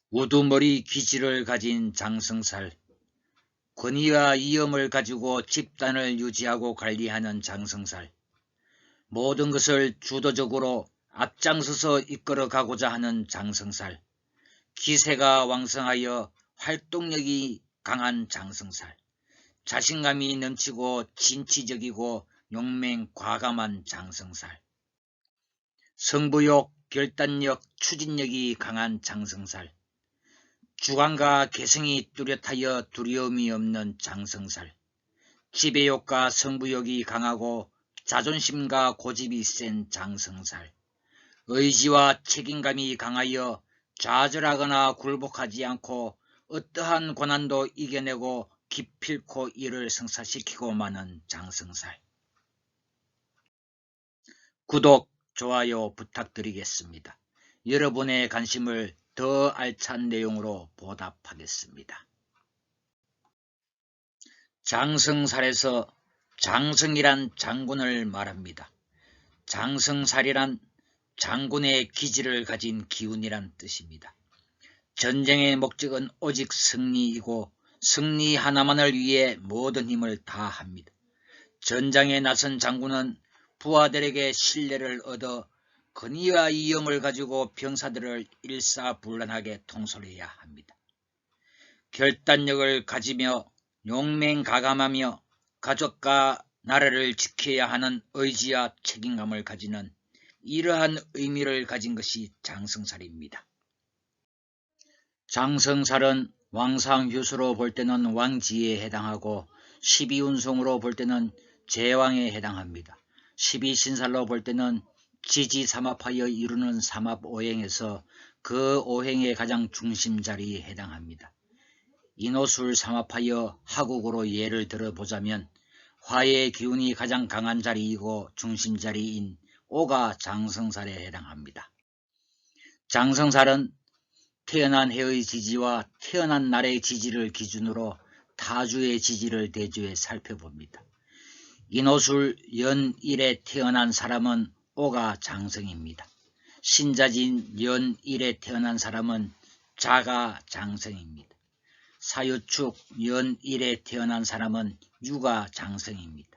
우두머리 기질을 가진 장성살, 권위와 위엄을 가지고 집단을 유지하고 관리하는 장성살, 모든 것을 주도적으로 앞장서서 이끌어가고자 하는 장성살, 기세가 왕성하여 활동력이 강한 장성살, 자신감이 넘치고 진취적이고 용맹 과감한 장성살, 승부욕, 결단력, 추진력이 강한 장성살, 주관과 개성이 뚜렷하여 두려움이 없는 장성살, 지배욕과 승부욕이 강하고 자존심과 고집이 센 장성살, 의지와 책임감이 강하여 좌절하거나 굴복하지 않고 어떠한 고난도 이겨내고 기필코 이를 성사시키고 마는 장성살. 구독, 좋아요 부탁드리겠습니다. 여러분의 관심을 더 알찬 내용으로 보답하겠습니다. 장성살에서 장성이란 장군을 말합니다. 장성살이란 장군의 기질을 가진 기운이란 뜻입니다. 전쟁의 목적은 오직 승리이고 승리 하나만을 위해 모든 힘을 다합니다. 전장에 나선 장군은 부하들에게 신뢰를 얻어 권위와 위엄을 가지고 병사들을 일사불란하게 통솔해야 합니다. 결단력을 가지며 용맹가감하며 가족과 나라를 지켜야 하는 의지와 책임감을 가지는 이러한 의미를 가진 것이 장성살입니다. 장성살은 왕상휴수로 볼 때는 왕지에 해당하고 12운송으로 볼 때는 제왕에 해당합니다. 12신살로 볼 때는 지지삼합하여 이루는 삼합오행에서 그 오행의 가장 중심 자리에 해당합니다. 인호술 삼합하여 하국으로 예를 들어보자면 화의 기운이 가장 강한 자리이고 중심 자리인 오가 장성살에 해당합니다. 장성살은 태어난 해의 지지와 태어난 날의 지지를 기준으로 타주의 지지를 대조해 살펴봅니다. 인호술 연일에 태어난 사람은 오가 장성입니다. 신자진 연일에 태어난 사람은 자가 장성입니다. 사유축 연일에 태어난 사람은 유가 장성입니다.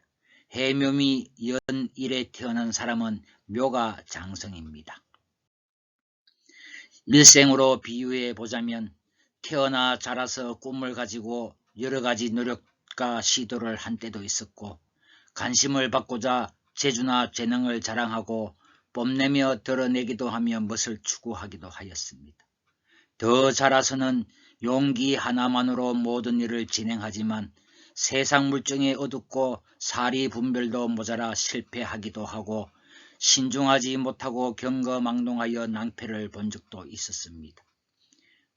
해묘미 연일에 태어난 사람은 묘가 장성입니다. 일생으로 비유해 보자면 태어나 자라서 꿈을 가지고 여러가지 노력과 시도를 한 때도 있었고 관심을 받고자 재주나 재능을 자랑하고 뽐내며 드러내기도 하며 멋을 추구하기도 하였습니다. 더 자라서는 용기 하나만으로 모든 일을 진행하지만 세상 물정에 어둡고 사리 분별도 모자라 실패하기도 하고 신중하지 못하고 경거망동하여 낭패를 본 적도 있었습니다.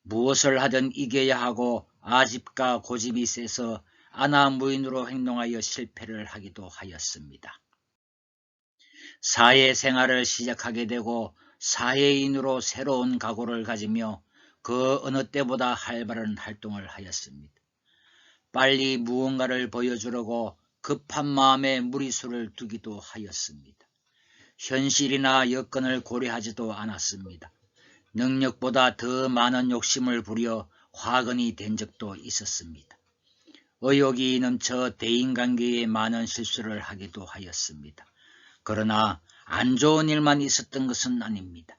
무엇을 하든 이겨야 하고 아집과 고집이 세서 안하무인으로 행동하여 실패를 하기도 하였습니다. 사회생활을 시작하게 되고 사회인으로 새로운 각오를 가지며 그 어느 때보다 활발한 활동을 하였습니다. 빨리 무언가를 보여주려고 급한 마음에 무리수를 두기도 하였습니다. 현실이나 여건을 고려하지도 않았습니다. 능력보다 더 많은 욕심을 부려 화근이 된 적도 있었습니다. 의욕이 넘쳐 대인관계에 많은 실수를 하기도 하였습니다. 그러나 안 좋은 일만 있었던 것은 아닙니다.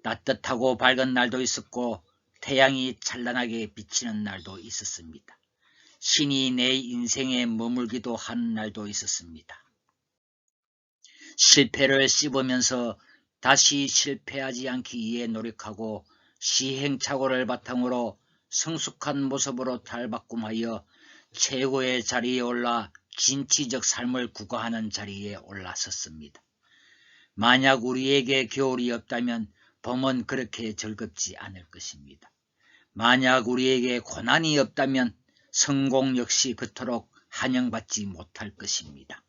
따뜻하고 밝은 날도 있었고 태양이 찬란하게 비치는 날도 있었습니다. 신이 내 인생에 머물기도 한 날도 있었습니다. 실패를 씹으면서 다시 실패하지 않기 위해 노력하고 시행착오를 바탕으로 성숙한 모습으로 탈바꿈하여 최고의 자리에 올라 진취적 삶을 구가하는 자리에 올라섰습니다. 만약 우리에게 겨울이 없다면 봄은 그렇게 즐겁지 않을 것입니다. 만약 우리에게 고난이 없다면 성공 역시 그토록 환영받지 못할 것입니다.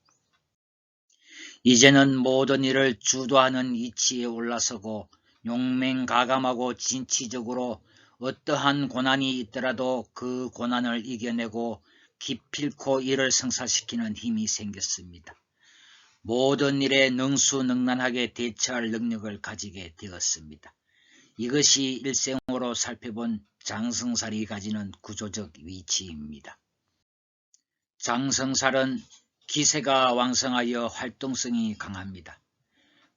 이제는 모든 일을 주도하는 위치에 올라서고 용맹가감하고 진취적으로 어떠한 고난이 있더라도 그 고난을 이겨내고 기필코 이를 성사시키는 힘이 생겼습니다. 모든 일에 능수능란하게 대처할 능력을 가지게 되었습니다. 이것이 일생으로 살펴본 장성살이 가지는 구조적 위치입니다. 장성살은 기세가 왕성하여 활동성이 강합니다.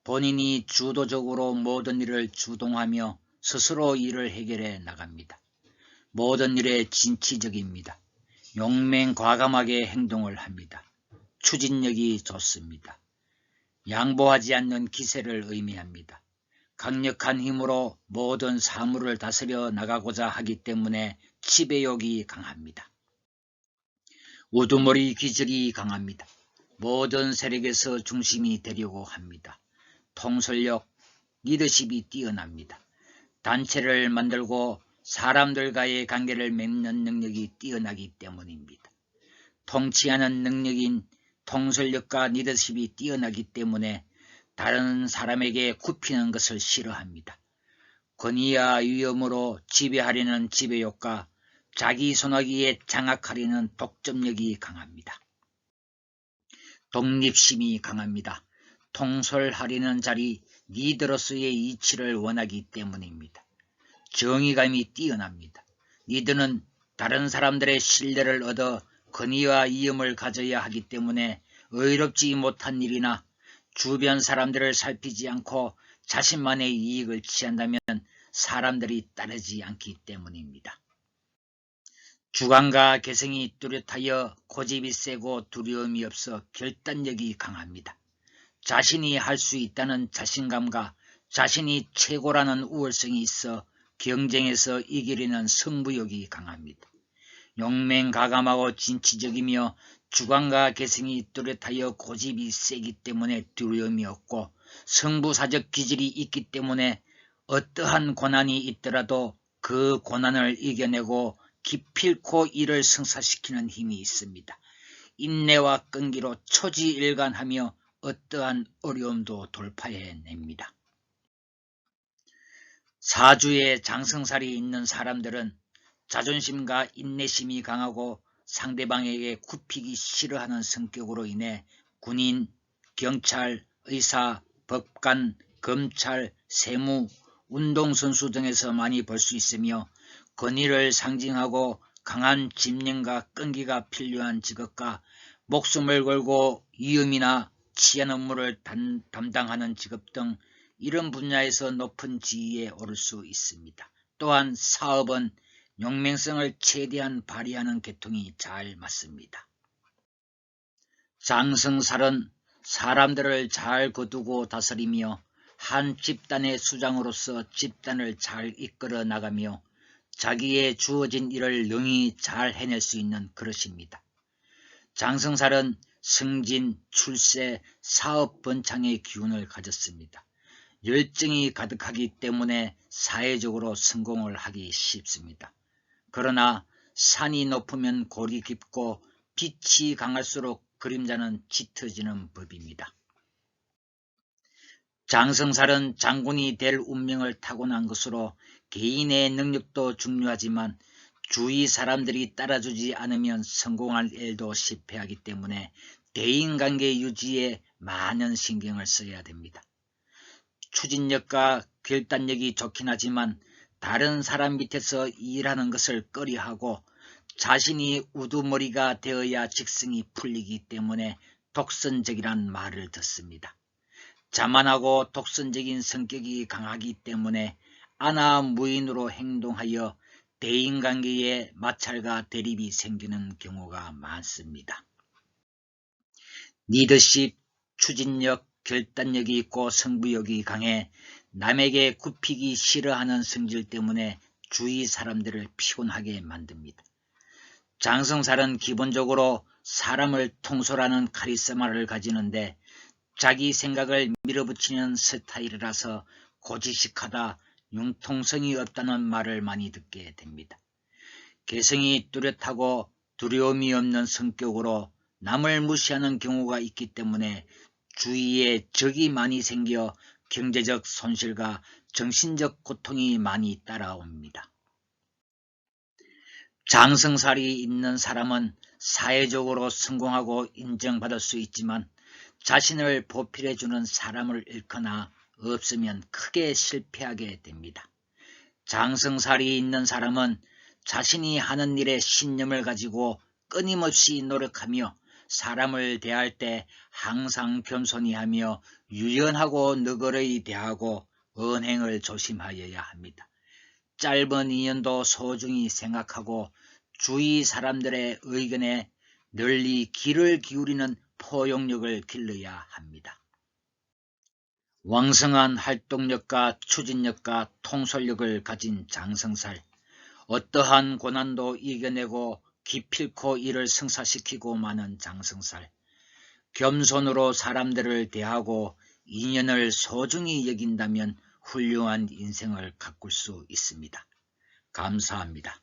본인이 주도적으로 모든 일을 주동하며 스스로 일을 해결해 나갑니다. 모든 일에 진취적입니다. 용맹과감하게 행동을 합니다. 추진력이 좋습니다. 양보하지 않는 기세를 의미합니다. 강력한 힘으로 모든 사물을 다스려 나가고자 하기 때문에 지배욕이 강합니다. 우두머리 기질이 강합니다. 모든 세력에서 중심이 되려고 합니다. 통솔력, 리더십이 뛰어납니다. 단체를 만들고 사람들과의 관계를 맺는 능력이 뛰어나기 때문입니다. 통치하는 능력인 통솔력과 리더십이 뛰어나기 때문에 다른 사람에게 굽히는 것을 싫어합니다. 권위와 위험으로 지배하려는 지배욕과 자기 손아귀에 장악하려는 독점력이 강합니다. 독립심이 강합니다. 통솔하려는 자리, 리더로서의 이치를 원하기 때문입니다. 정의감이 뛰어납니다. 리더는 다른 사람들의 신뢰를 얻어 권위와 위엄을 가져야 하기 때문에 의롭지 못한 일이나 주변 사람들을 살피지 않고 자신만의 이익을 취한다면 사람들이 따르지 않기 때문입니다. 주관과 개성이 뚜렷하여 고집이 세고 두려움이 없어 결단력이 강합니다. 자신이 할 수 있다는 자신감과 자신이 최고라는 우월성이 있어 경쟁에서 이기려는 승부욕이 강합니다. 용맹가감하고 진취적이며 주관과 개성이 뚜렷하여 고집이 세기 때문에 두려움이 없고 승부사적 기질이 있기 때문에 어떠한 고난이 있더라도 그 고난을 이겨내고 기필코 이를 성사시키는 힘이 있습니다. 인내와 끈기로 초지일관하며 어떠한 어려움도 돌파해냅니다. 사주에 장성살이 있는 사람들은 자존심과 인내심이 강하고 상대방에게 굽히기 싫어하는 성격으로 인해 군인, 경찰, 의사, 법관, 검찰, 세무, 운동선수 등에서 많이 볼 수 있으며 권위를 상징하고 강한 집념과 끈기가 필요한 직업과 목숨을 걸고 위험이나 치안 업무를 담당하는 직업 등 이런 분야에서 높은 지위에 오를 수 있습니다. 또한 사업은 용맹성을 최대한 발휘하는 계통이 잘 맞습니다. 장성살은 사람들을 잘 거두고 다스리며 한 집단의 수장으로서 집단을 잘 이끌어 나가며 자기의 주어진 일을 능히 잘 해낼 수 있는 그릇입니다. 장성살은 승진, 출세, 사업 번창의 기운을 가졌습니다. 열정이 가득하기 때문에 사회적으로 성공을 하기 쉽습니다. 그러나 산이 높으면 골이 깊고 빛이 강할수록 그림자는 짙어지는 법입니다. 장성살은 장군이 될 운명을 타고난 것으로 개인의 능력도 중요하지만 주위 사람들이 따라주지 않으면 성공할 일도 실패하기 때문에 대인관계 유지에 많은 신경을 써야 됩니다. 추진력과 결단력이 좋긴 하지만 다른 사람 밑에서 일하는 것을 꺼려하고 자신이 우두머리가 되어야 직성이 풀리기 때문에 독선적이란 말을 듣습니다. 자만하고 독선적인 성격이 강하기 때문에 안하무인으로 행동하여 대인관계에 마찰과 대립이 생기는 경우가 많습니다. 리더십, 추진력, 결단력이 있고 승부욕이 강해 남에게 굽히기 싫어하는 성질 때문에 주위 사람들을 피곤하게 만듭니다. 장성살은 기본적으로 사람을 통솔하는 카리스마를 가지는데 자기 생각을 밀어붙이는 스타일이라서 고지식하다, 융통성이 없다는 말을 많이 듣게 됩니다. 개성이 뚜렷하고 두려움이 없는 성격으로 남을 무시하는 경우가 있기 때문에 주위에 적이 많이 생겨 경제적 손실과 정신적 고통이 많이 따라옵니다. 장성살이 있는 사람은 사회적으로 성공하고 인정받을 수 있지만 자신을 보필해주는 사람을 잃거나 없으면 크게 실패하게 됩니다. 장성살이 있는 사람은 자신이 하는 일에 신념을 가지고 끊임없이 노력하며 사람을 대할 때 항상 겸손히 하며 유연하고 너그러이 대하고 언행을 조심하여야 합니다. 짧은 인연도 소중히 생각하고 주위 사람들의 의견에 널리 귀를 기울이는 포용력을 길러야 합니다. 왕성한 활동력과 추진력과 통솔력을 가진 장성살, 어떠한 고난도 이겨내고 기필코 이를 성사시키고 마는 장성살, 겸손으로 사람들을 대하고 인연을 소중히 여긴다면 훌륭한 인생을 가꿀 수 있습니다. 감사합니다.